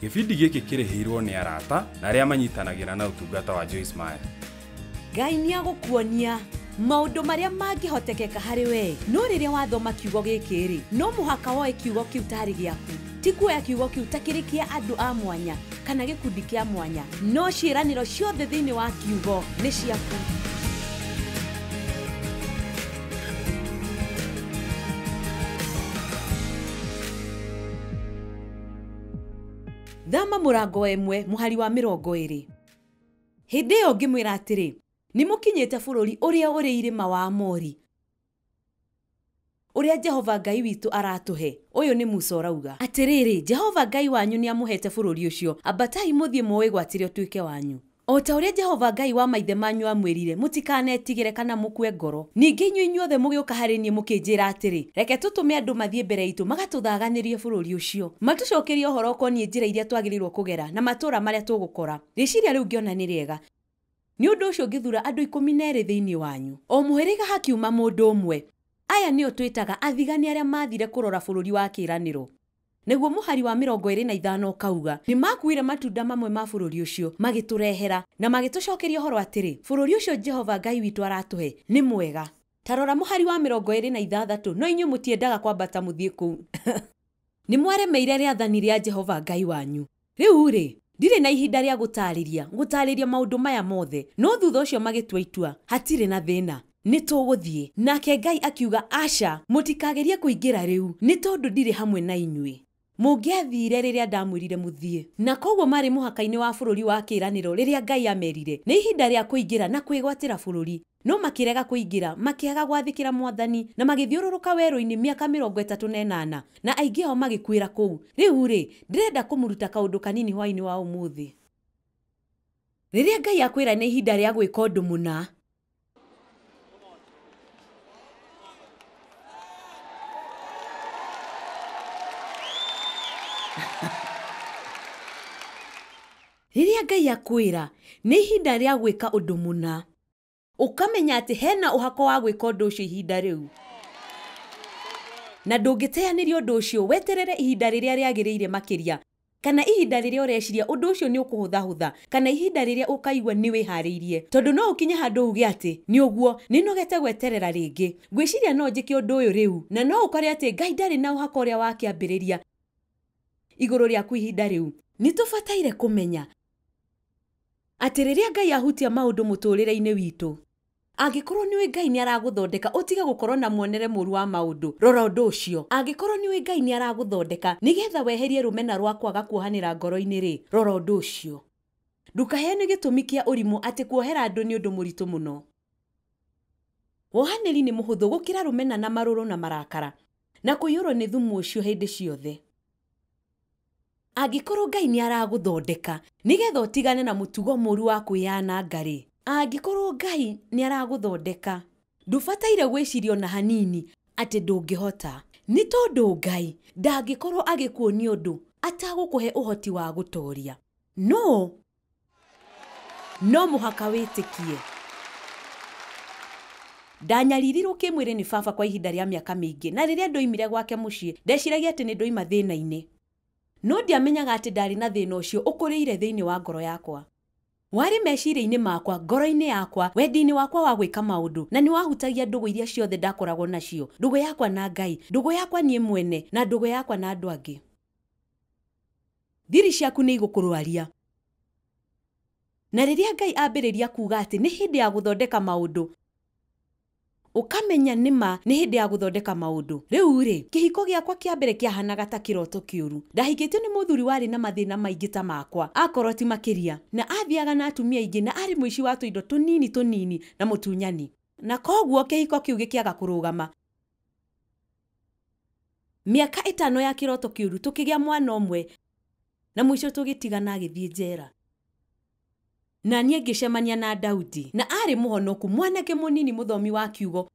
Gĩbindi gĩkĩ kĩrĩhĩirwo nĩ arata na arĩa manyitanagĩra na ũtungata wa Joyce Meyer. Ngai nĩagũkuonia maũndũ marĩa mangĩhotekeka harĩ we. No rĩrĩa wathoma kiugo gĩkĩ rĩ, no mũhaka woe kiugo kĩu tarĩ gĩaku. Ti kuoya kiugo kĩu ta kĩrĩ kĩa andũ a mwanya kana gĩkundi kĩa mwanya. No ciĩranĩro ciothe thĩinĩ wa kiugo nĩ ciaku. Thama mũrango wemwe mũhari wa 20. Hĩndĩ ĩyo ngĩmwĩra atĩrĩ, nĩmũkinyĩte bũrũri ũrĩa ũrĩ irĩma wa Amori, ũrĩa Jehova Ngai witũ aratũhe. Ũyũ nĩ Musa ũrauga atĩrĩrĩ, Jehova Ngai wanyu nĩamũhete bũrũri ũcio, ambatai mũthiĩ mũwĩgwatĩre ũtuĩke wanyu. O ta ũrĩa Jehova Ngai wa maithe manyu amwĩrire, mũtikanetigĩre kana mũkue ngoro. Ningĩ inyuothe mũgĩũka harĩ niĩ mũkĩnjĩra atĩrĩ, reke tũtũme andũ mathiĩ mbere itũ magatũthaganĩrie bũrũri ũcio, matũcokerie ũhoro ũkoniĩ njĩra iria twagĩrĩirwo kũgera na matũũra marĩa tũgũkora. Rĩciria rĩu ngĩona nĩ rĩega. Nĩ ũndũ ũcio ngĩthura andũ 12 thĩinĩ wanyu, o mũhĩrĩga hakiuma mũndũ ũmwe. Aya nĩo twĩtaga athigani arĩa mathire kũrora bũrũri wa kĩĩranĩro. Naguo mũhari wa 25 kauga, nĩmakuire matunda mamwe ma bũrũri ũcio magĩtũrehera na magĩtũcokeria ũhoro atĩrĩ, bũrũri ũcio Jehova Ngai witũ aratũhe nĩ mwega. Tarora mũhari wa 26, no inyuĩ mũtiendaga kwambata mũthiĩ kũu. Nĩ mwaremeire rĩathani rĩa Jehova Ngai wanyu. Rĩu rĩ, ndirĩ na ihinda rĩa gũtarĩria maũndũ maya mothe, no thutha ũcio magĩtua itua, hatirĩ na thĩna, nĩ tũgũthiĩ. Nake Ngai akiuga, aca, mũtikagerie kũingĩra rĩu, nĩ tondũ ndirĩ hamwe na inyuĩ. Mũngĩathire rĩrĩa ndamwĩrire mũthiĩ. Na koguo marĩ mũhaka-inĩ wa bũrũri wa kĩĩranĩro rĩrĩa Ngai amerire, nĩ ihinda rĩa kũingĩra na kwĩgwatĩra bũrũri. No makĩrega kũingĩra, makĩaga gwathĩkĩra Mwathani na magĩthiũrũrũka werũ-inĩ mĩaka 38 na aingĩ ao magĩkuĩra kũu. Rĩu rĩ, ndĩrenda kũmũruta kaũndũ kanini hwaĩ-inĩ wa ũmũthĩ. Rĩrĩa Ngai akwĩra nĩ ihinda rĩa gwĩka ũndũ mũna, rĩrĩa Ngai akwĩra nĩ ihinda rĩa gwĩka ũndũ mũna, ũkamenya atĩ hena ũhako wa gwĩka ũndũ ũcio ihinda rĩu. Na ndũngĩteanĩria ũndũ ũcio weterere ihinda rĩrĩa rĩagĩrĩire makĩria, kana ihinda rĩrĩa ũreciria ũndũ ũcio nĩ ũkũhũthahũtha, kana ihinda rĩrĩa ũkaigua nĩ wĩharĩirie. Tondũ no ũkinye handũ uge atĩ nĩ ũguo, nĩ nogete gweterera rĩngĩ, ngwĩciria no njĩke ũndũ ũyũ rĩu, na no ũkore atĩ Ngai ndarĩ na ũhako ũrĩa wakĩambĩrĩria igũrũ rĩaku ihinda rĩu. Nĩ tũbataire kũmenya atĩ rĩrĩa Ngai ahutia maũndũ mũtũũrĩre-inĩ witũ, angĩkorwo nĩwe Ngai nĩ aragũthondeka ũtige gũkorwo na muonere mũru wa maũndũ, rora ũndũ ũcio. Angĩkorwo nĩwe Ngai nĩ aragũthondeka nĩgetha weherie rũmena rwa kwaga kuohanĩra ngoro-inĩ rĩ, rora ũndũ ũcio. Ndũkaheane gĩtũmi kĩa ũrimũ atĩ kuohera andũ nĩ ũndũ mũritũ mũno. Wohanĩri nĩ mũhũthũ gũkĩra rũmena na marũrũ na marakara, na kũiyũrwo nĩ thumu ũcio hĩndĩ ciothe. Angĩkorwo Ngai nĩ aragũthondeka nĩgetha ũtigane na mũtugo mũru wa kwĩyananga rĩ, angĩkorwo Ngai nĩ aragũthondeka, ndũbataire gwĩciria ona hanini atĩ ndũngĩhota. Nĩ tondũ Ngai ndangĩkorwo agĩkuonia ũndũ atagũkũhe ũhoti wa gũtooria. No mũhaka wĩtĩkie. Ndanyaririrwo kĩmwĩrĩ nĩ baba kwa ihinda rĩa mĩaka mĩingĩ, na rĩrĩa ndoimire gwake mũciĩ ndeciragia atĩ nĩ ndoima thĩna-inĩ. No ndiamenyaga atĩ ndarĩ na thĩna ũcio ũkũrĩire thĩinĩ wa ngoro yakwa. Warĩ meciria-inĩ makwa, ngoro-inĩ yakwa, wendi-inĩ wakwa wa gwĩka maũndũ, na nĩ wahutagia ndũgũ iria ciothe ndakoragwo nacio, ndũgũ yakwa na Ngai, ndũgũ yakwa niĩ mwene, na ndũgũ yakwa na andũ angĩ. Thiri ciaku nĩ igũkũrwaria. Na rĩrĩa Ngai ambĩrĩria kuuga atĩ nĩ hĩndĩ ya gũthondeka maũndũ, ũkamenya nĩma nĩ hĩndĩ ya gũthondeka maũndũ. Rĩu rĩ, kĩhiko gĩakwa kĩa mbere kĩahanaga ta kĩroto kĩũru. Ndahikĩtio nĩ mũthuri warĩ na mathĩna maingĩ ta makwa, akorwo ti makĩria, na athiaga na atumia aingĩ, na arĩ mũici wa tũindo tũnini na mũtunyani. Na koguo kĩhiko kĩu gĩkĩaga kũrũgama. Mĩaka 5 ya kĩroto kĩũru tũkĩgĩa mwana ũmwe, na mũico tũgĩtigana agĩthiĩ njera. Na niĩ ngĩcemania na Daudi, na arĩ mũhonoku, mwanake mũnini mũthomi wa kiugo,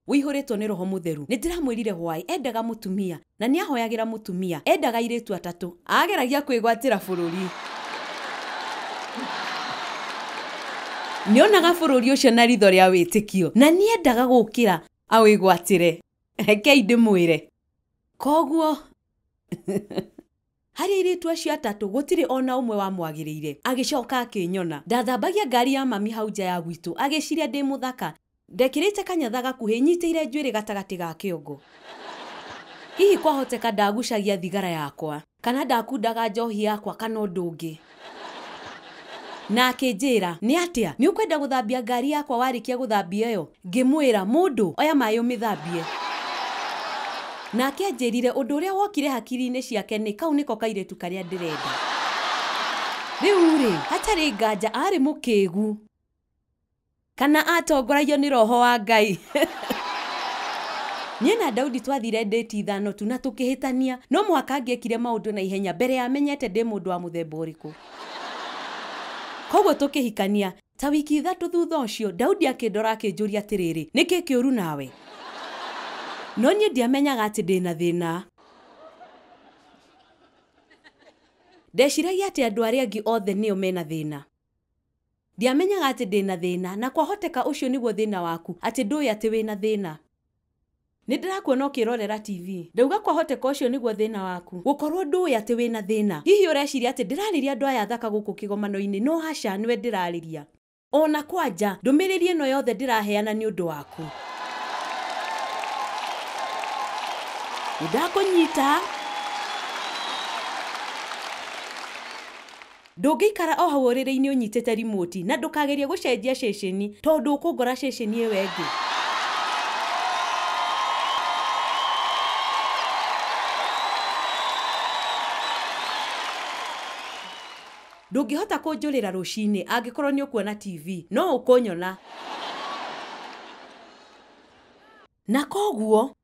wĩihũrĩtwo nĩ Roho Mũtheru. Nĩ ndĩramwĩrire hwaĩ endaga mũtumia, na nĩ ahoyagĩra mũtumia, endaga airĩtu 3, ageragia kwĩgwatĩra bũrũri. Nĩonaga bũrũri ũcio na ritho rĩa wĩtĩkio, na nĩ endaga gũkĩra awĩgwatĩre. Rekei ndĩmwĩre. Koguo Harĩ airĩtu acio atatũ gũtirĩ ona ũmwe wamwagĩrĩire. Agĩcoka akĩnyona ndathambagia ngari ya mami hau nja ya gwitũ, agĩciria ndĩ mũthaka, ndekĩrĩte kanyatha gakuhĩ nyitĩire njuĩrĩ gatagatĩ ga kĩongo. Hihi kwahoteka ndagucagia thigara yakwa, kana ndakundaga njohi yakwa, kana ũndũ ũngĩ. Na akĩnjĩra, nĩ atĩa, nĩ ũkwenda gũthambia ngari yakwa warĩkia gũthambia ĩyo? Ngĩmwĩra, mũndũ oya maĩ ũmĩthambie. Na akĩanjĩrire ũndũ ũrĩa wokire hakiri-inĩ ciake nĩ kau nĩko kairĩtu karĩa ndĩrenda. Rĩu-rĩ, hatarĩ nganja arĩ mũkĩgu, kana atongoragio nĩ roho wa Ngai. Niĩ na Daudi twathire ndĩti 5 tu na tũkĩhĩtania, no mũhaka angĩekire maũndũ na ihenya mbere ya amenyete ndĩ mũndũ wa mũthemba ũrĩkũ. Koguo tũkĩhikania, ta wiki 3 thutha ũcio, Daudi akĩndora akĩnjũria atĩrĩrĩ, nĩkĩ kĩũru nawe? No niĩ ndiamenyaga atĩ ndĩna thĩna. Ndeciragia atĩ andũ arĩa angĩ othe nĩo mena thĩna. Ndiamenyaga atĩ ndĩna thĩna, na kwahoteka ũcio nĩguo thĩna waku, atĩ ndũĩ atĩ wĩna thĩna. Nĩndĩrakuona ũkĩrorera TV. Ndauga kwahoteka ũcio nĩguo thĩna waku, gũkorwo ndũĩ atĩ wĩna thĩna. Hihi ũreciria atĩ ndĩrarĩria andũ aya thaka gũkũ kĩgomano-inĩ? No haca, nĩwe ndĩrarĩria. Ona kwanja, ndũmĩrĩri ĩno yothe ndĩraheana nĩ ũndũ waku. Ndakũnyita. Ndũngĩikara o hau ũrĩrĩ-inĩ ũnyitĩte remote na ndũkagerie gũcenjia ceceni, tondũ ũkũngora ceceni ĩyo ĩngĩ. Ndũngĩhota kũnjũrĩra rũcinĩ angĩkorwo nĩ ũkuona TV, no ũkũnyona. Na koguo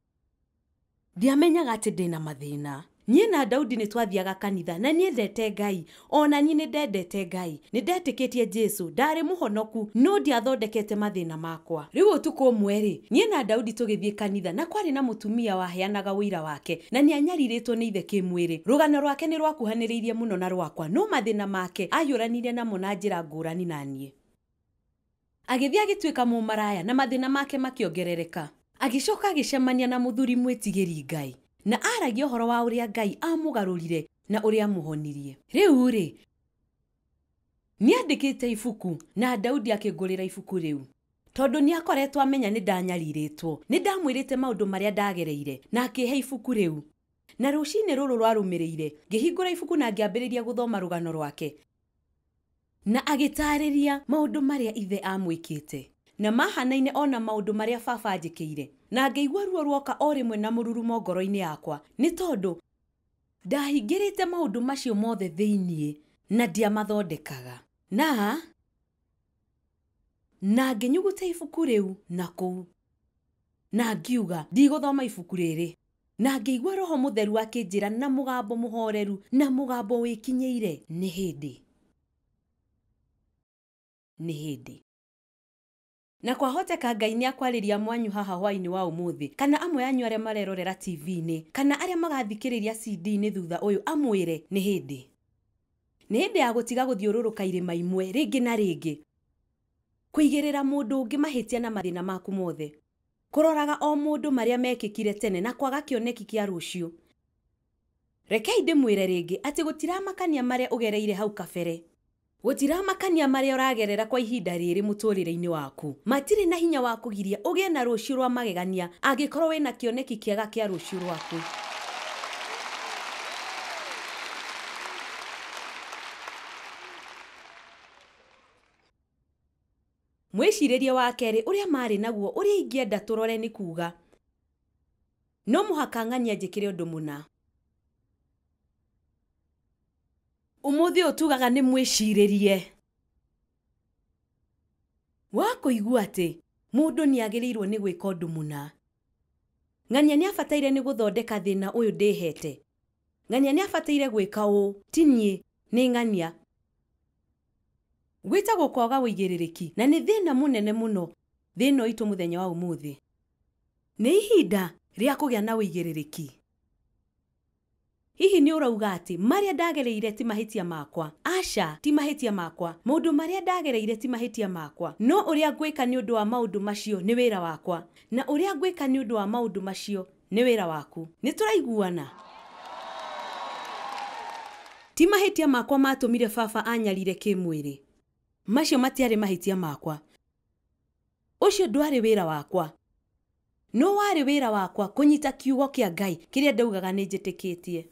ndiamenyaga atĩ ndĩna mathĩna. Niĩ na Daudi nĩ twathiaga kanitha na niĩ ndete Ngai, ona niĩ nĩ ndendete Ngai, nĩ ndetĩkĩtie Jesu, ndarĩ mũhonoku, no ndiathondekete mathĩna makwa. Rĩu ũtukũ ũmwe-rĩ, niĩ na Daudi tũgĩthiĩ kanitha na kwarĩ na mũtumia waheanaga ũira wake na nĩ anyarirĩtwo nĩ ithe kĩmwĩrĩ. Rũgano rwake nĩ rwakuhanĩrĩirie mũno na rwakwa, no mathĩna make ahiũranire namo na njĩra ngũrani na niĩ. Agĩthiĩ agĩtuĩka mũmaraya na mathĩna make makĩongerereka. Agĩcoka agĩcemania na mũthuri mwĩtigĩri Ngai, na aragia ũhoro wa ũrĩa Ngai amũgarũrire na ũrĩa amũhonirie. Rĩu-rĩ, nĩandĩkĩte ibuku na Daudi akĩngũrĩra ibuku rĩu, tondũ nĩakoretwo amenya nĩ ndanyarirĩtwo, nĩ ndamwĩrĩte maũndũ marĩa ndagereire, na akĩhe ibuku rĩu. Na rũcinĩ rũrũ rwarũmĩrĩire, ngĩhingũra ibuku na ngĩambĩrĩria gũthoma rũgano rwake, na agĩtarĩria maũndũ marĩa ithe amwĩkĩte, na mahanaine ona maũndũ marĩa baba anjĩkĩire, na ngĩigua ruo ruoka o rĩmwe na mũrurumo ngoro-inĩ yakwa, nĩ tondũ ndahingĩrĩte maũndũ macio mothe thĩiniĩ na ndiamathondekaga. Na ngĩnyuguta ibuku rĩu na kũu, na ngiuga ndigũthoma ibuku rĩrĩ, na ngĩigua Roho Mũtheru akĩnjĩra na mũgambo mũhoreru na mũgambo wĩkinyĩire, nĩ hĩndĩ. Nĩ hĩndĩ. Na kwahoteka Ngai nĩ akwarĩria mwanyu haha hwaĩ-inĩ wa ũmũthĩ, kana amwe anyu arĩa marerorera TV-inĩ, kana arĩa magathikĩrĩria CD-inĩ thutha ũyũ, amwĩre nĩ hĩndĩ. Nĩ hĩndĩ ya gũtiga gũthiũrũrũka irĩma imwe rĩngĩ na rĩngĩ, kũigĩrĩra mũndũ ũngĩ mahĩtia na mathĩna maku mothe, kũroraga o mũndũ marĩa mekĩkire tene na kwaga kĩoneki kĩa rũciũ. Rekei ndĩmwĩre rĩngĩ atĩ gũtiramakania marĩa ũgereire hau kabere, gũtiramakania marĩa ũragerera kwa ihinda rĩrĩ mũtũrĩre-inĩ waku, matirĩ na hinya wa kũgiria ũgĩe na rũciũ rwa magegania angĩkorwo wĩna kĩoneki kĩega kĩa rũciũ rwaku. Mwĩcirĩrie wa kerĩ ũrĩa marĩ naguo ũrĩa ingĩenda tũrore nĩ kuuga, no mũhaka ng'ania njĩkĩre ũndũ mũna. Ũmũthĩ ũtugaga nĩ mwĩcirĩrie wa kũigua atĩ mũndũ nĩagĩrĩirwo nĩ gwĩka ũndũ mũna. Ng'ania nĩabataire nĩ gũthondeka thĩna ũyũ ndĩhete. Ng'ania nĩabataire gwĩka ũũ, ti niĩ, nĩ ng'ania. Gwĩtagwo kwaga wĩigĩrĩrĩki na nĩ thĩna mũnene mũno thĩna ũitũ mũthenya wa ũmũthĩ. Nĩ ihinda rĩa kũgĩa na wĩigĩrĩrĩki. Hihi nĩ ũrauga atĩ marĩa ndagereire ti mahĩtia makwa? Aca, ti mahĩtia makwa. Maũndũ marĩa ndagereire ti mahĩtia makwa, no ũrĩa ngwĩka nĩ ũndũ wa maũndũ macio nĩ wĩra wakwa, na ũrĩa ngwĩka nĩ ũndũ wa maũndũ macio nĩ wĩra waku. Nĩ tũraiguana? Ti mahĩtia makwa matũmire baba anyarire kĩmwĩrĩ. Macio matiarĩ mahĩtia makwa. Ũcio ndwarĩ wĩra wakwa. No warĩ wĩra wakwa kũnyita kiugo kĩa Ngai kĩrĩa ndaugaga nĩ njĩtĩkĩtie.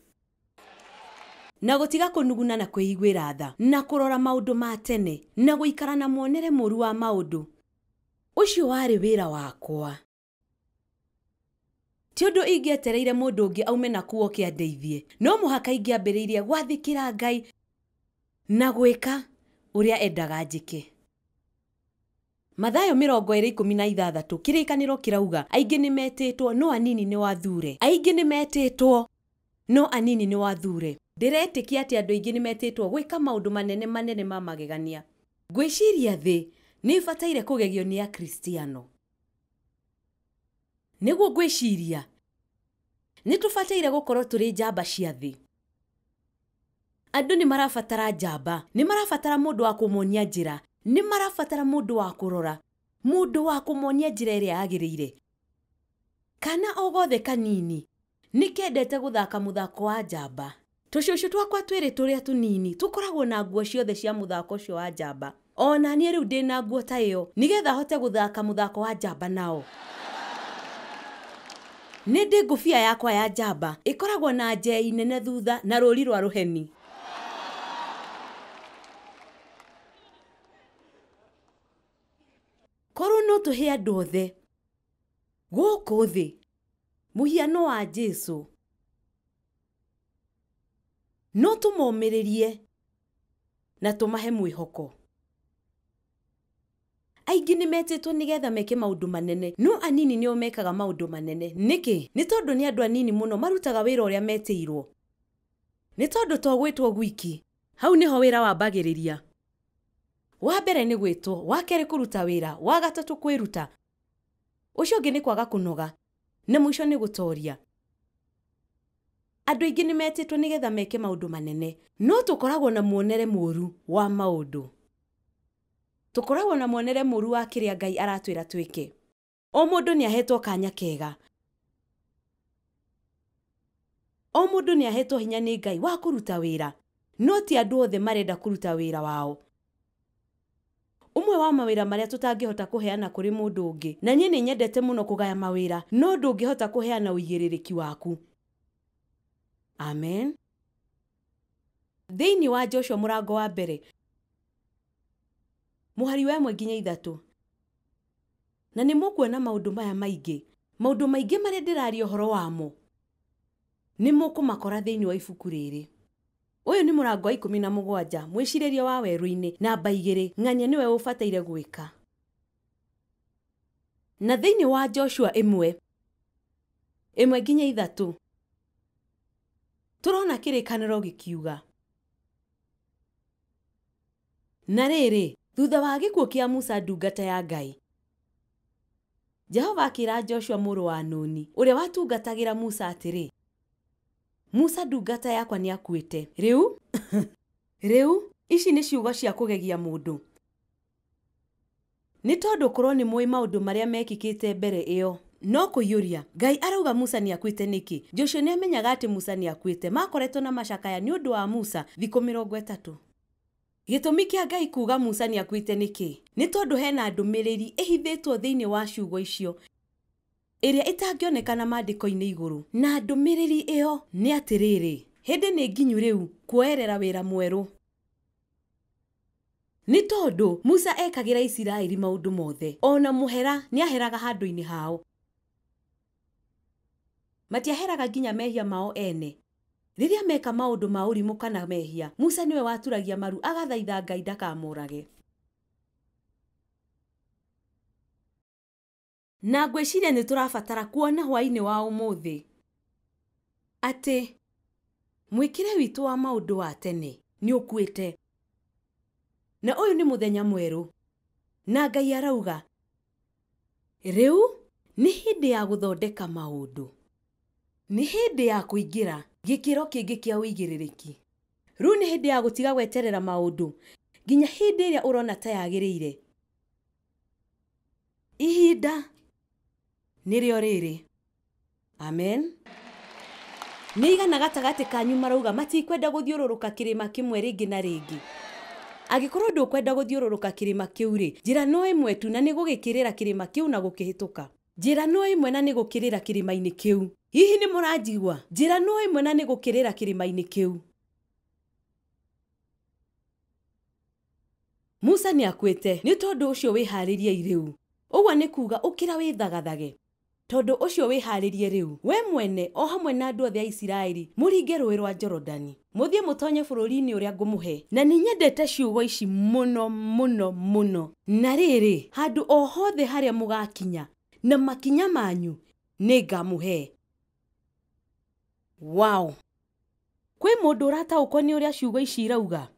Na gũtiga kũnuguna na kwĩiguĩra tha, na kũrora maũndũ ma tene, na gũikara na muonere mũru wa maũndũ. Ũcio warĩ wĩra wakwa. Ti ũndũ ingĩetereire mũndũ ũngĩ aume na kuo kĩandeithie, no mũhaka ingĩambĩrĩirie gwathĩkĩra Ngai na gwĩka ũrĩa endaga njĩke. Mathayo 20:16 kĩrĩkanĩro kĩrauga, aingĩ nĩ metĩtwo no anini nĩ wathure. Aingĩ nĩ metĩtwo no anini nĩ wathure. Ndĩretĩkia atĩ andũ aingĩ nĩ metĩtwo gwĩka maũndũ manene manene ma magegania. Ngwĩciria thĩ nĩ ĩbataire kũgegio nĩ Akristiano. Nĩguo ngwĩciria nĩ tũbataire gũkorwo tũrĩ njamba cia thĩ. Andũ nĩ marabatara njamba, nĩ marabatara mũndũ wa kũmonia njĩra, nĩ marabatara mũndũ wa kũrora, mũndũ wa kũmonia njĩra ĩrĩa yagĩrĩire. Kana o gothe kanini nĩ kendete gũthaka mũthako wa njamba. Tũcũcũ twakwa twĩrĩ tũrĩa tũnini tũkoragwo na nguo ciothe cia mũthako ũcio wa njamba. Ona niĩ rĩu ndĩ na nguo ta ĩyo nĩgetha hote gũthaka mũthako wa njamba nao. Nĩ ndĩ ngũbia yakwa ya njamba ĩkoragwo na njei nene thutha na rũri rwa rũheni. Korwo no tũhe andũ othe gũkũ thĩ mũhiano wa Jesũ, no tũmomĩrĩrie na tũmahe mwĩhoko. Aingĩ nĩ metĩtwo nĩgetha meke maũndũ manene, no anini nĩo mekaga maũndũ manene. Nĩkĩ? Nĩ tondũ nĩ andũ anini mũno marutaga wĩra ũrĩa metĩirwo. Nĩ tondũ to gwĩtwo gwiki, hau nĩho wĩra wambagĩrĩria. Wa mbere nĩ gwĩtwo, wa kerĩ kũruta wĩra, wa gatatũ kwĩruta. Ũcio ũngĩ nĩ kwaga kũnoga, na mũico nĩ gũtoria. Andũ aingĩ nĩ metĩtwo nĩgetha meke maũndũ manene, no tũkoragwo na muonere mũru wa maũndũ. Tũkoragwo na muonere mũru wa kĩrĩa Ngai aratwĩra twĩke. O mũndũ nĩ ahetwo kanya kega. O mũndũ nĩ ahetwo hinya nĩ Ngai wa kũruta wĩra, no ti andũ othe marenda kũruta wĩra wao. Ũmwe wa mawĩra marĩa tũtangĩhota kũheana kũrĩ mũndũ ũngĩ, na niĩ nĩ nyendete mũno kũgaya mawĩra, no ndũngĩhota kũheana ũigĩrĩrĩki waku. Amen. Thĩinĩ wa Joshua mũrango wa mbere, mũhari wa 1-3. Na nĩ mũkuona maũndũ maya maingĩ, maũndũ maingĩ marĩa ndĩraria ũhoro wamo, nĩ mũkũmakora thĩinĩ wa ibuku rĩrĩ. Ũyũ nĩ mũrango wa 17, mwĩcirĩrie wa werũ-inĩ, namba 2, ng'ania nĩwe ũbataire gwĩka. Na thĩinĩ wa Joshua 1:1-3 tũrona kĩrĩkanĩro gĩkiuga, na rĩrĩ, thutha wa gĩkuũ kĩa Musa ndungata ya Ngai, Jehova akĩra Joshua mũrũ wa Nuni, ũrĩa watungatagĩra Musa atĩrĩ, Musa ndungata yakwa nĩ akuĩte. Rĩu ici nĩ ciugo cia kũgegia mũndũ. Nĩ tondũ korwo nĩ mũĩ maũndũ marĩa mekĩkĩte mbere ĩyo, no kũiyũria, Ngai arauga Musa nĩ akuĩte nĩkĩ? Joshua nĩ amenyaga atĩ Musa nĩ akuĩte. Makoretwo na macakaya nĩ ũndũ wa Musa thikũ 30. Gĩtũmi kĩa Ngai kuuga Musa nĩ akuĩte nĩkĩ? Nĩ tondũ hena ndũmĩrĩri ĩhithĩtwo thĩinĩ wa ciugo icio, ĩrĩa ĩtangĩonekana maandĩko-inĩ igũrũ. Na ndũmĩrĩri ĩyo nĩ atĩrĩrĩ, hĩndĩ nĩ nginyu rĩu kuoerera wĩra mwerũ. Nĩ tondũ Musa ekagĩra Isiraeli maũndũ mothe, ona mũhera nĩ aheraga handũ-inĩ hao. Matiaheraga nginya mehia mao ene. Rĩrĩa meka maũndũ ma ũrimũ kana mehia, Musa nĩwe waturagia maru agathaitha Ngai ndakamũrage. Na ngwĩciria nĩ tũrabatara kuona hwaĩ-inĩ wa ũmũthĩ atĩ mwĩkĩre witũ wa maũndũ wa tene nĩ ũkuĩte. Na ũyũ nĩ mũthenya mwerũ. Na Ngai arauga, rĩu nĩ hĩndĩ ya gũthondeka maũndũ. Nĩ hĩndĩ ya kũingĩra gĩkĩro kĩngĩ kĩa ũigĩrĩrĩki. Rĩu nĩ hĩndĩ ya gũtiga gweterera maũndũ nginya hĩndĩ ĩrĩa ũrona ta yagĩrĩire. Ihinda nĩrĩo rĩrĩ. Amen. Nĩigana gatagati kanyu marauga matikwenda gũthiũrũrũka kĩrĩma kĩmwe rĩngĩ na rĩngĩ. Angĩkorwo ndũkwenda gũthiũrũrũka kĩrĩma kĩu rĩ, njĩra no ĩmwe tu na nĩ gũgĩkĩrĩra kĩrĩma kĩu na gũkĩhĩtũka. Njĩra no ĩmwe na nĩ gũkĩrĩra kĩrĩma-inĩ kĩu. Hihi nĩ mũranjigua? Njĩra no ĩmwe na nĩ gũkĩrĩra kĩrĩma-inĩ kĩu. Musa nĩ akuĩte nĩ tondũ ũcio wĩharĩrie rĩu. Ũguo nĩ kuuga ũkĩra wĩthagathage. Tondũ ũcio wĩharĩrie rĩu. We mwene o hamwe na andũ othe a Isiraeli mũringe rũĩ rwa Jorodani. Mũthiĩ mũtonye bũrũri-inĩ ũrĩa ngũmũhe. Na nĩ nyendete ciugo ici mũno mũno mũno. Na rĩrĩ, handũ o hothe harĩa mũgakinya na makinya manyu nĩ ngamũhe. Wow! Kwĩ mũndũ ũrataũkwo nĩ ũrĩa ciugo ici irauga?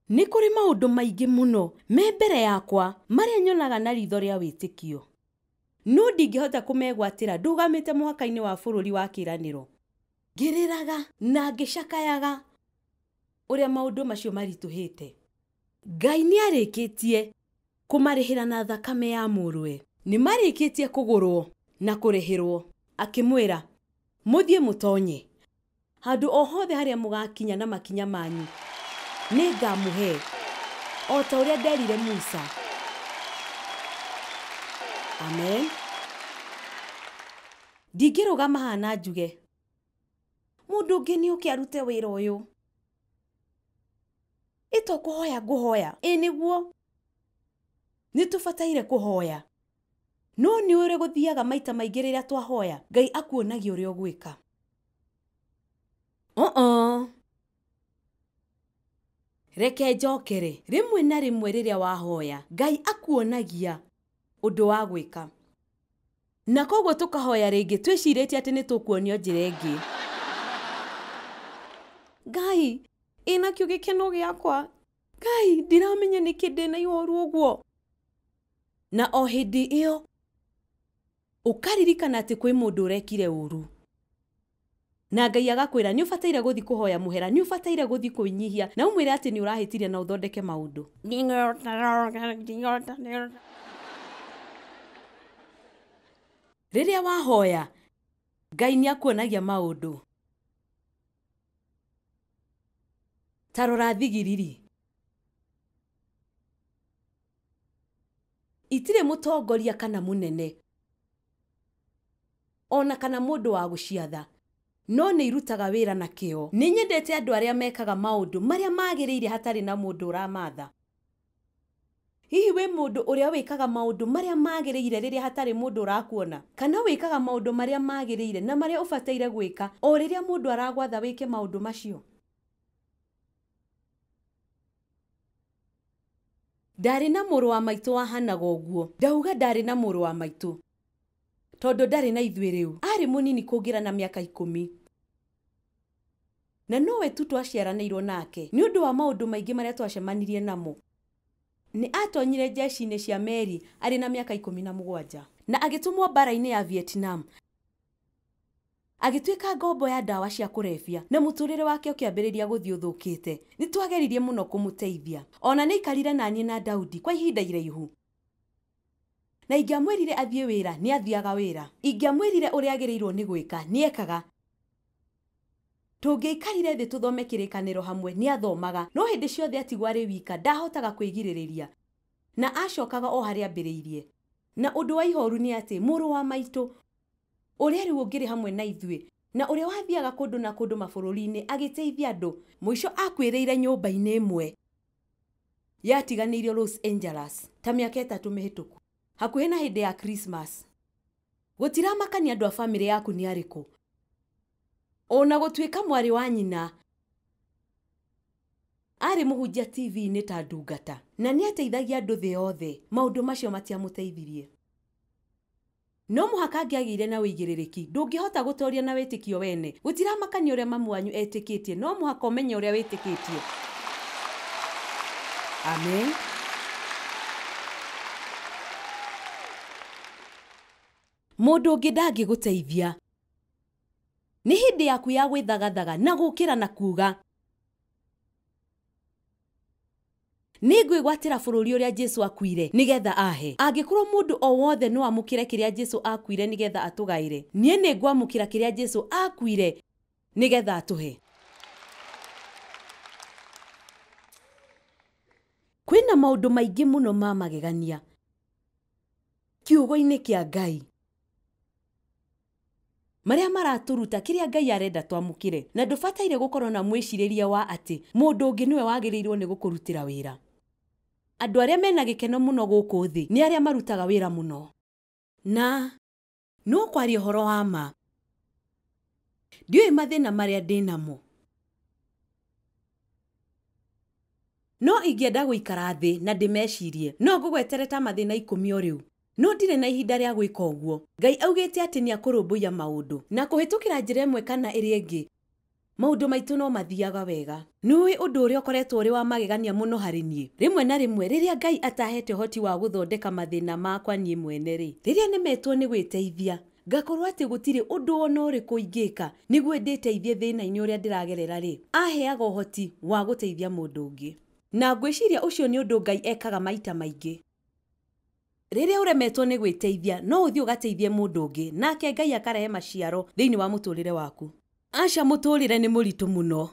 Nĩ kũrĩ maũndũ maingĩ mũno me mbere yakwa marĩa nyonaga na ritho rĩa wĩtĩkio. No ndingĩhota kũmegwatĩra ndũgamĩte mũhaka-inĩ wa bũrũri wa kĩĩranĩro. Ngĩrĩraga na ngĩcakayaga ũrĩa maũndũ macio maritũhĩte. Ngai nĩ arĩkĩtie kũmarĩhĩra na thakame ya mũrũwe. Nĩ marĩkĩtie kũgũrwo na kũrĩhĩrwo. Akĩmwĩra, mũthiĩ mũtonye. Handũ o hothe harĩa mũgakinya na makinya manyu nĩ ngamũhe. O ta ũrĩa nderire Musa. Amen. Ndingĩrũgama hana njuge, mũndũ ũngĩ nĩ ũke arute wĩra ũyũ. Ĩto kũhoya ngũhoya. Nĩguo. Nĩ tũbataire kũhoya. No nĩ ũrĩ gũthiaga maita maingĩ rĩrĩa twahoya, Ngai akuonagia ũrĩa ũgwĩka. Reke njokere. Rĩmwe na rĩmwe rĩrĩa wahoya, Ngai akuonagia ũndũ wa gwĩka. Na koguo tũkahoya rĩngĩ twĩcirĩtie atĩ nĩ tũkuonio njĩra ĩngĩ. Ngai, ĩnakĩo gĩkeno gĩakwa. Ngai, ndiramenya nĩkĩ ndĩna ihoru ũguo. Na o hĩndĩ ĩyo ũkaririkana atĩ kwĩ mũndũ ũrekire ũru. Na Ngai agakwĩra nĩ ũbataire gũthiĩ kũhoya mũhera, nĩ ũbataire gũthiĩ kwĩnyihia, na ũmwĩre atĩ nĩ ũrahĩtirie na ũthondeke maũndũ. Rĩrĩa wahoya, Ngai nĩ akuonagia maũndũ. Ta rora thigiriri. Itirĩ mũtongoria kana mũnene, ona kana mũndũ wa gũciatha, no nĩ irutaga wĩra na kĩo. Nĩ nyendete andũ arĩa mekaga maũndũ marĩa magĩrĩire hatarĩ na mũndũ ũramatha. Hihi wĩ mũndũ ũrĩa wĩkaga maũndũ marĩa magĩrĩire rĩrĩa hatarĩ mũndũ ũrakuona, kana wĩkaga maũndũ marĩa magĩrĩire na marĩa ũbataire gwĩka o rĩrĩa mũndũ aragwatha wĩke maũndũ macio? Ndarĩ na mũrũ wa maitũ wahanaga ũguo. Ndauga ndarĩ na mũrũ wa maitũ tondũ ndarĩ na ithuĩ rĩu. Arĩ mũnini kũngĩra na mĩaka 10. Na nowe tu twaciaranĩirwo nake nĩ ũndũ wa maũndũ maingĩ marĩa twacemanirie namo. Nĩ atonyire jeshi-inĩ cia meri arĩ na mĩaka 17 na agĩtũmwo mbara-inĩ ya Vietnam. Agĩtuĩka ngombo ya ndawa cia kũrebia na mũtũrĩre wake ũkĩambĩrĩria gũthiĩ ũthũkĩte. Nĩ twageririe mũno kũmũteithia. Ona nĩ aikarire na niĩ na Daudi kwa ihinda iraihu. Na ingĩamwĩrire athiĩ wĩra nĩ athiaga wĩra. Ingĩamwĩrire ũrĩa agĩrĩirwo nĩ gwĩka nĩ ekaga. Tũngĩikarire thĩ tũthome kĩrĩkanĩro hamwe nĩ athomaga, no hĩndĩ ciothe atigwo arĩ wika ndahotaga kwĩgirĩrĩria. Na acokaga o harĩa ambĩrĩirie. Na ũndũ wa ihoru nĩ atĩ mũrũ wa maitũ ũrĩa rĩu ũngĩrĩ hamwe na ithuĩ na ũrĩa wathiaga kũndũ na kũndũ mabũrũri-inĩ agĩteithia andũ, mũico akwĩrĩire nyũmba-inĩ ĩmwe yatiganĩirio Los Angeles ta mĩaka 3 mĩhĩtũku hakuhĩ na hĩndĩ ya Christmas. Gũtiramakania andũ a bamĩrĩ yaku nĩ arĩkũ. Ona gũtuĩka mwarĩ wa nyina arĩ mũhunjia TV-inĩ ta ndungata na nĩ ateithagia andũ thĩ yothe, maũndũ macio matiamũteithirie. No mũhaka angĩagĩire na wĩigĩrĩrĩki, ndũngĩhota gũtooria na wĩtĩkio wene. Gũtiramakania ũrĩa mamu wanyu etĩkĩtie, no mũhaka ũmenye ũrĩa wĩtĩkĩtie. Amen. Mũndũ ũngĩ ndangĩgũteithia. Nĩ hĩndĩ yaku ya gwĩthagathaga na gũkĩra na kuuga, nĩ ngwĩgwatĩra bũrũri ũrĩa Jesũ akuire nĩgetha ahe. Angĩkorwo mũndũ o wothe no amũkĩre kĩrĩa Jesũ akuire nĩgetha atũgaĩre, niĩ nĩ ngwamũkĩra kĩrĩa Jesũ akuire nigetha tuhe. Kwina maundu maingi muno ma magegania kiugo-ini kia Ngai maria maraturuta kiria Ngai arenda twamukire, na ndubataire gukorwo na mwiciriria wa ati mundu ungi niwe wagirirwo ni gukurutira wira. Andu aria mena gikeno muno guku thi ni aria marutaga wira muno, na no kwaria horo wa ma. Ndiui mathina maria ndinamo, no ingienda guikara thi na ndimecirie no ngugwetereta mathina 10 o riu, no ndire na ihinda ria gwika uguo. Ngai augite ati ni akurumbuya maundu na kuhitukira njira imwe kana iri ingi. Maundu maitu no mathiaga wega. Nui undu uria ukoretwo uri wa magegania muno hari nie. Rimwe na rimwe riria Ngai atahete hoti wa guthondeka mathina makwa nie mwene ri, riria nemetwo ni gwiteithia, ngakorwo ati gutiri undu ona uriku ingika niguo nditeithie thina-ini uria ndiragerera ri, aheaga uhoti wa guteithia mundu ungi. Na ngwiciria ucio ni undu Ngai ekaga maita maingi. Riria uremetwo ni gwiteithia no uthii ugateithie mundu ungi, nake Ngai akarehe maciaro thiini wa muturire waku. Aca muturire ni muritu muno.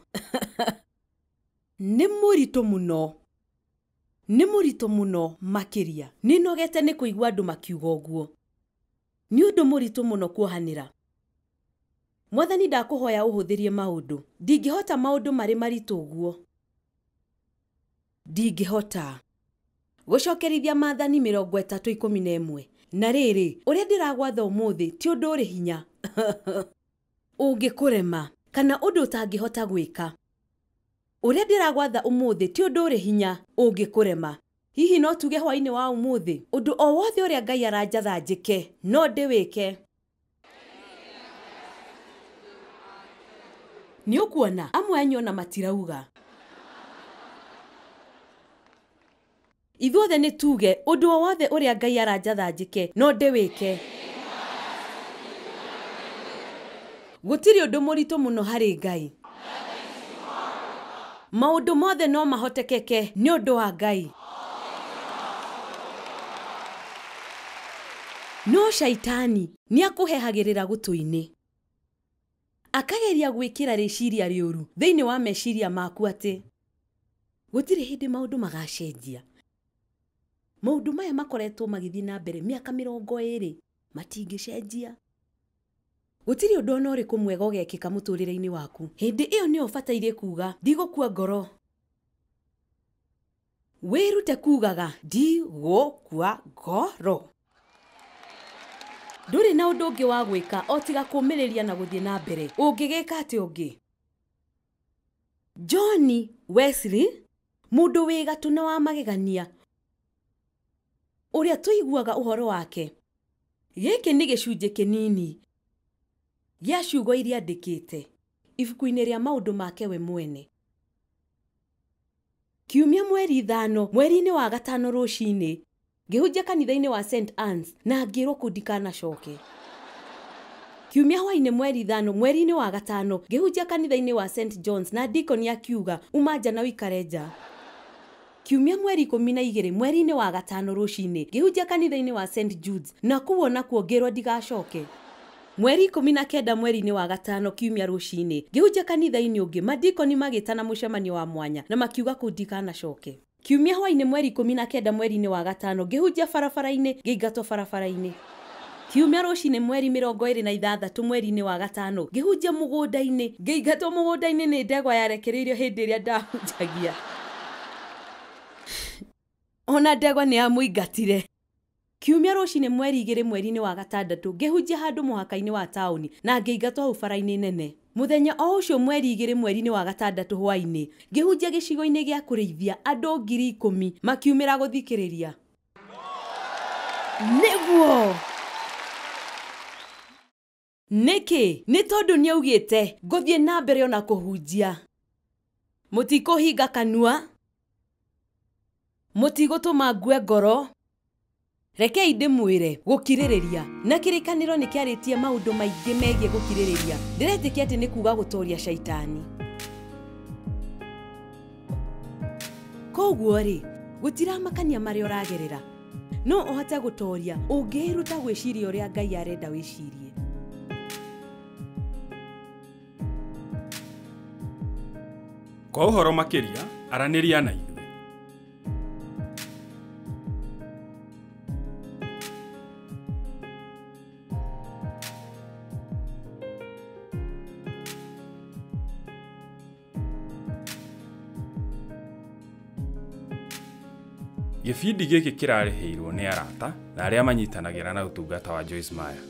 Ni muritu muno. Ni muritu muno makiria. Ni nogete ni kuigua andu makiuga uguo. Ni undu muritu muno kuohanira. Mwathani ndakuhoya uhuthirie maundu. Ndingihota maundu mari maritu uguo. Ndingihota gucokerithia Maathani 3:11. Na riri uria ndiragwatha umuthi ti undu uri hinya ungikurema kana undu utangihota gwika. Uria ndiragwatha umuthi ti undu uri hinya ungikurema. Hihi no tuge hwaini wa umuthi undu o wothe uria Ngai aranjatha njike no ndiwike. Ni ukuona amwe anyu na matirauga. Ithuothe ni tuge undu o wothe uria Ngai aranjatha njike no ndiwike. Gutiri undu muritu muno hari Ngai. Maundu mothe no mahotekeke ni undu wa Ngai. No shaitani ni akuhehagirira gutu-ini, akageria gwikira riciria riuru thiini wa meciria maku ati gutiri hindi maundu magacenjia. Maundu maya makoretwo magithii na mbere miaka 20 matingicenjia. Gutiri undu ona uriku mwega ugekika muturire-ini waku. Hindi iyo ni ubataire kuga ndigukua ngoro. Wirute kugaga ndigukua ngoro. Nduri na undu ungi wa gwika o tiga kumiriria na guthii na mbere. Ungigika ati ungi? John Wesley, mundu wi gatuna wa magegania uria tuiguaga uhoro wake. Giki ni gicunji kinini gia ciugo iria andikite ibuku-ini ria maundu make we mwene. Kiumia mweri 5 mweri-ini wa gatano rucini ngihunjia kanitha-ini wa St Anne's na ngirwo kundikana coke. Kiumia hwaini mweri 5 mweri-ini wa gatano ngihunjia kanitha-ini wa St John's na deacon akiuga umaja na wikare nja. Kiumia mweri 12 mweri-ini wa gatano rucini ngihunjia kanitha-ini wa St Jude's na kuona kuongirwo ndigacoke. Mweri 19 mweri-ini wa gatano kiumia rucini ngihunjia kanitha-ini ungi madikoni magitana mucemanio wa mwanya na makiuga kundikana coke. Kiumia hwaini mweri 19 mweri-ini wa gatano ngihunjia barabara-ini ngiingatwo barabara-ini. Kiumia rucini mweri 26 mweri-ini wa gatano ngihunjia mugunda-ini ngiingatwo mugunda-ini ni ndegwa yarekereirio hindi iria ndahunjagia. Ona ndegwa ni amuingatire. Kiumia rucini mweri 2 mweri-ini wa gatandatũ ngihunjia handu muhaka-ini wa tauni na ngiingatwo hau bara-ini nene. Muthenya o ucio mweri 2 mweri-ini wa gatandatũ hwaini ngihunjia gicigo-ini gia kurithia andu 10,000 makiumira guthikiriria. Niguo niki ni tondu ni augite nguthie na mbere ona kuhunjia. Mutikuhinga kanua, mutigutuma ngue ngoro. Rekei ndimwire gukiririria na kirikaniro ni kiaritie maundu maingi megie gukiririria. Ndiretikia ati ni kuga gutoria shaitani. Koguo ri gutiramakania mari uragerera no uhote gutoria ungiruta gwiciria uria Ngai arenda wicirie. Kwa ũhoro makĩria, aranĩria na ithuĩ. Gĩbindi gĩkĩ kĩrarĩhĩirwo nĩ arata na arĩa manyitanagĩra na ũtungata wa Joyce Meyer.